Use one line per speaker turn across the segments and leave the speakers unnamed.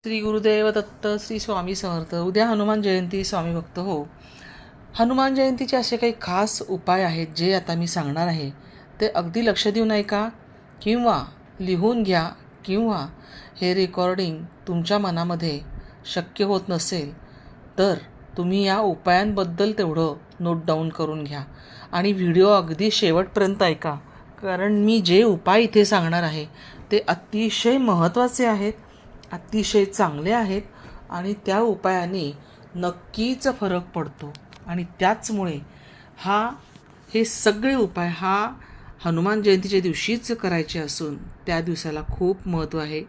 श्री गुरुदेव दत्त श्री स्वामी समर्थ. उद्या हनुमान जयंती. स्वामी भक्त हो. हनुमान जयंतीचे असे काही खास उपाय आहेत जे आता मी सांगणार आहे. ते अगदी लक्ष देऊन ऐका किंवा लिहून घ्या, किंवा हे रेकॉर्डिंग तुमच्या मनामध्ये शक्य होत नसेल तर तुम्ही या उपायांबद्दल तेवढं नोट डाऊन करून घ्या आणि व्हिडिओ अगदी शेवटपर्यंत ऐका, कारण मी जे उपाय इथे सांगणार आहे ते अतिशय महत्त्वाचे आहेत, अतिशय चांगले आहेत आणि त्या उपायाने नक्कीच फरक पडतो. आणि त्याचमुळे हे सगळे उपाय हनुमान जयंतीच्या दिवशीच करायचे असून त्या दिवसाला खूप महत्त्व आहे.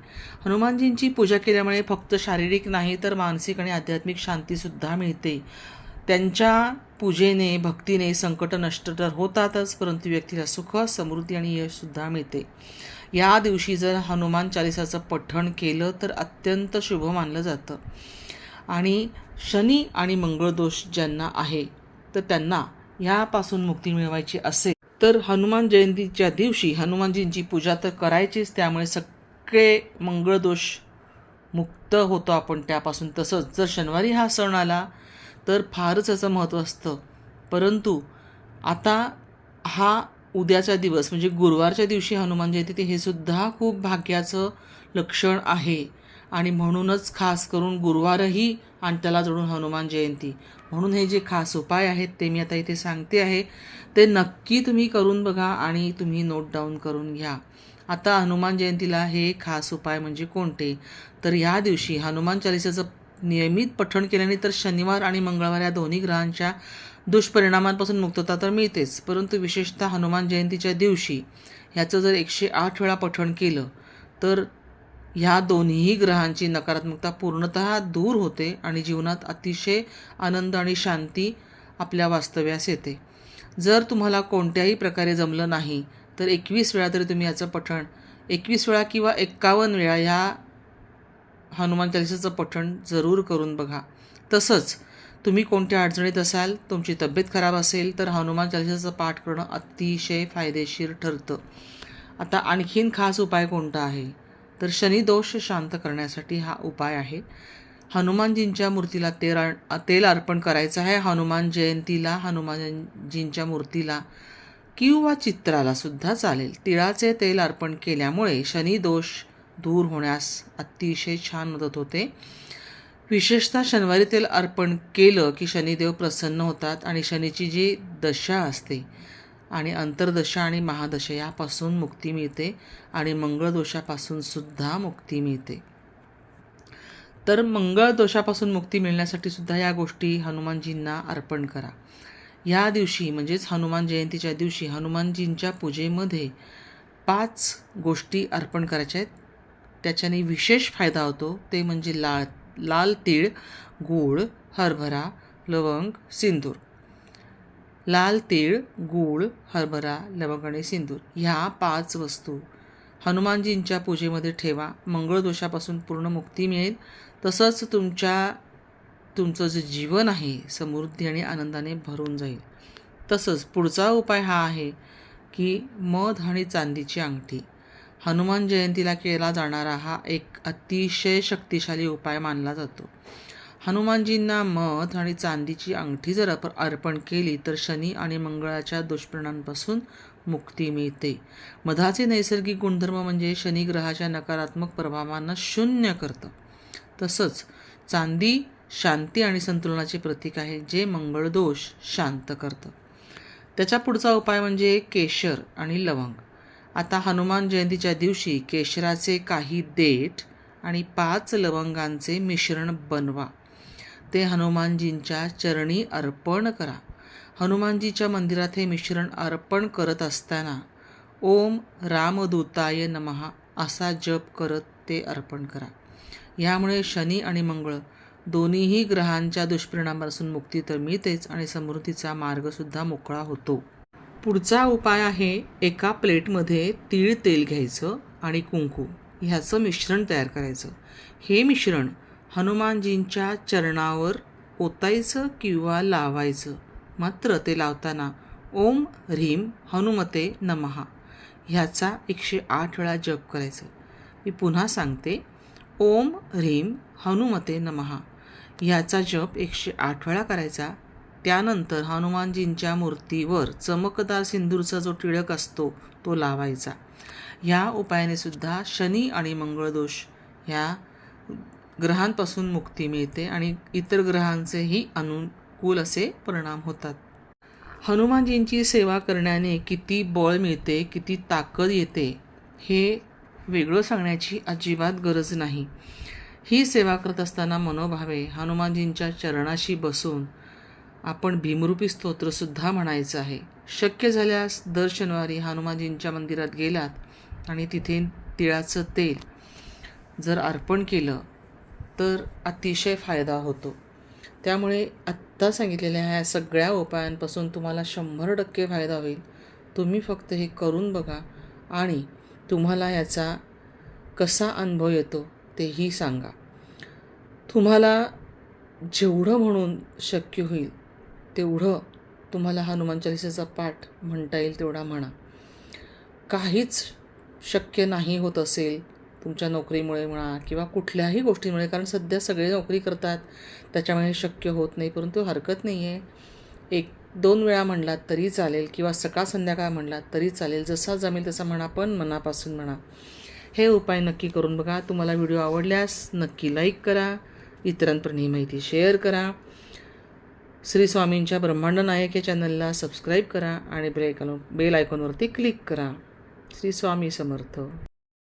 हनुमानजींची पूजा केल्यामुळे फक्त शारीरिक नाही तर मानसिक आणि आध्यात्मिक शांतीसुद्धा मिळते. त्यांच्या पूजेने, भक्तीने संकट नष्ट तर होतातच, परंतु व्यक्तीला सुख, समृद्धी आणि यशसुद्धा मिळते. या दिवशी जर हनुमान चालिसाचं पठण केलं तर अत्यंत शुभ मानलं जातं. आणि शनी आणि मंगळ दोष ज्यांना आहे तर त्यांना यापासून मुक्ती मिळवायची असेल तर हनुमान जयंतीच्या दिवशी हनुमानजींची पूजा तर करायचीच. त्यामुळे सगळे मंगळ दोष मुक्त होतो आपण त्यापासून. तसंच जर शनिवारी हा सण आला तर फारच याचं महत्त्व असतं. परंतु आता उद्याचा दिवस म्हणजे गुरुवारच्या दिवशी हनुमान जयंती, हे सुद्धा खूप भाग्याचं लक्षण आहे. आणि म्हणूनच खास करून गुरुवारही आणि त्याला जोडून हनुमान जयंती, म्हणून हे जे खास उपाय आहेत ते मी आता इथे सांगते आहे. ते नक्की तुम्ही करून बघा आणि तुम्ही नोट डाऊन करून घ्या. आता हनुमान जयंतीला हे खास उपाय म्हणजे कोणते, तर या दिवशी हनुमान चालिसाचं नियमित पठण केल्याने तर शनिवार आणि मंगळवार या दोन्ही ग्रहांच्या दुष्परिणामांपासून मुक्तता तर मिळतेच, परंतु विशेषतः हनुमान जयंतीच्या दिवशी ह्याचं जर 108 वेळा पठण केलं तर ह्या दोन्ही ग्रहांची नकारात्मकता पूर्णतः दूर होते आणि जीवनात अतिशय आनंद आणि शांती आपल्या वास्तव्यास येते. जर तुम्हाला कोणत्याही प्रकारे जमलं नाही तर 21 वेळा तरी तुम्ही याचं पठण 21 वेळा किंवा 51 वेळा ह्या हनुमान चालिसाचं पठण जरूर करून बघा. तसंच तुम्ही कोणत्या अडचणीत असाल, तुमची तब्येत खराब असेल तर हनुमान चालिसाचं पाठ करणं अतिशय फायदेशीर ठरतं. आता आणखीन खास उपाय कोणता आहे तर शनिदोष शांत करण्यासाठी हा उपाय आहे. हनुमानजींच्या मूर्तीला तेल अर्पण करायचं आहे. हनुमान जयंतीला हनुमानजींच्या मूर्तीला किंवा चित्राला सुद्धा चालेल. तिळाचे तेल अर्पण केल्यामुळे शनिदोष दूर होण्यास अतिशय छान मदत होते. विशेषतः शनिवारी तेल अर्पण केलं की शनिदेव प्रसन्न होतात आणि शनीची जी दशा असते आणि अंतर्दशा आणि महादशा यापासून मुक्ती मिळते आणि मंगळ दोषापासून सुद्धा मुक्ती मिळते. तर मंगळ दोषापासून मुक्ती मिळण्यासाठी सुद्धा या गोष्टी हनुमानजींना अर्पण करा. या दिवशी म्हणजेच हनुमान जयंतीच्या दिवशी हनुमानजींच्या पूजेमध्ये 5 गोष्टी अर्पण करायच्या आहेत. त्याच्याने विशेष फायदा होतो. ते म्हणजे लाल तीळ, गूळ, हरभरा, लवंग, सिंदूर. लाल तीळ, गूळ, हरभरा, लवंग आणि सिंदूर ह्या 5 वस्तू हनुमानजींच्या पूजेमध्ये ठेवा. मंगळ दोषापासून पूर्ण मुक्ती मिळेल. तसंच तुमचं जे जीवन आहे समृद्धी आणि आनंदाने भरून जाईल. तसंच पुढचा उपाय हा आहे की मध आणि चांदीची अंगठी. हनुमान जयंतीला केला जाणारा हा एक अतिशय शक्तिशाली उपाय मानला जातो. हनुमानजींना मध आणि चांदीची अंगठी जर अर्पण केली तर शनी आणि मंगळाच्या दुष्परिणामांपासून मुक्ती मिळते. मधाचे नैसर्गिक गुणधर्म म्हणजे शनी ग्रहाच्या नकारात्मक प्रभावांना शून्य करतं. तसंच चांदी शांती आणि संतुलनाचे प्रतीक आहे, जे मंगळ दोष शांत करतं. त्याच्या पुढचा उपाय म्हणजे केशर आणि लवंग. आता हनुमान जयंतीच्या दिवशी केशराचे काही देठ आणि 5 लवंगांचे मिश्रण बनवा. ते हनुमानजींच्या चरणी अर्पण करा. हनुमानजीच्या मंदिरात हे मिश्रण अर्पण करत असताना ओम रामदूताय नमः असा जप करत ते अर्पण करा. यामुळे शनी आणि मंगळ दोन्हीही ग्रहांच्या दुष्परिणामापासून मुक्ती तर मिळतेच आणि समृद्धीचा मार्गसुद्धा मोकळा होतो. पुढचा उपाय आहे, एका प्लेटमध्ये तीळ तेल घ्यायचं आणि कुंकू ह्याचं मिश्रण तयार करायचं. हे मिश्रण हनुमानजींच्या चरणावर ओतायचं किंवा लावायचं. मात्र ते लावताना ओम ह्रीम हनुमते नमः ह्याचा 108 वेळा जप करायचं. मी पुन्हा सांगते, ओम ह्रीम हनुमते नमः ह्याचा जप 108 वेळा करायचा. त्यानंतर हनुमानजींच्या मूर्तीवर चमकदार सिंदूरचा जो टिळक असतो तो लावायचा. ह्या उपायाने सुद्धा शनी आणि मंगळदोष ह्या ग्रहांपासून मुक्ती मिळते आणि इतर ग्रहांचेही अनुकूल असे परिणाम होतात. हनुमानजींची सेवा करण्याने किती बळ मिळते, किती ताकद येते हे वेगळं सांगण्याची अजिबात गरज नाही. ही सेवा करत असताना मनोभावे हनुमानजींच्या चरणाशी बसून आपण भीमरूपी स्तोत्रसुद्धा म्हणायचं आहे. शक्य झाल्यास दर शनिवारी हनुमानजींच्या मंदिरात गेलात आणि तिथे तिळाचं तेल जर अर्पण केलं तर अतिशय फायदा होतो. त्यामुळे आत्ता सांगितलेल्या ह्या सगळ्या उपायांपासून तुम्हाला 100% फायदा होईल. तुम्ही फक्त हे करून बघा आणि तुम्हाला याचा कसा अनुभव येतो तेही सांगा. तुम्हाला जेवढं म्हणून शक्य होईल तेवढं तुम्हाला हनुमान चालीसाचा पाठ म्हणता येईल तेवढा म्हणा. काहीच शक्य नाही होत असेल तुमच्या नोकरीमुळे म्हणा किंवा कुठल्याही गोष्टीमुळे, कारण सध्या सगळे नोकरी करतात त्याच्यामुळे शक्य होत नाही, परंतु हरकत नाही आहे. 1-2 वेळा म्हणलात तरी चालेल किंवा सकाळ संध्याकाळ म्हणलात तरी चालेल. जसा जमेल तसा म्हणा, पण मनापासून म्हणा. हे उपाय नक्की करून बघा. तुम्हाला व्हिडिओ आवडल्यास नक्की लाईक करा, इतरांपर्यंत ही माहिती शेअर करा. श्री स्वामींच्या ब्रह्मांड नायक या चॅनलला सबस्क्राईब करा आणि बेल आयकॉनवरती क्लिक करा. श्री स्वामी समर्थ.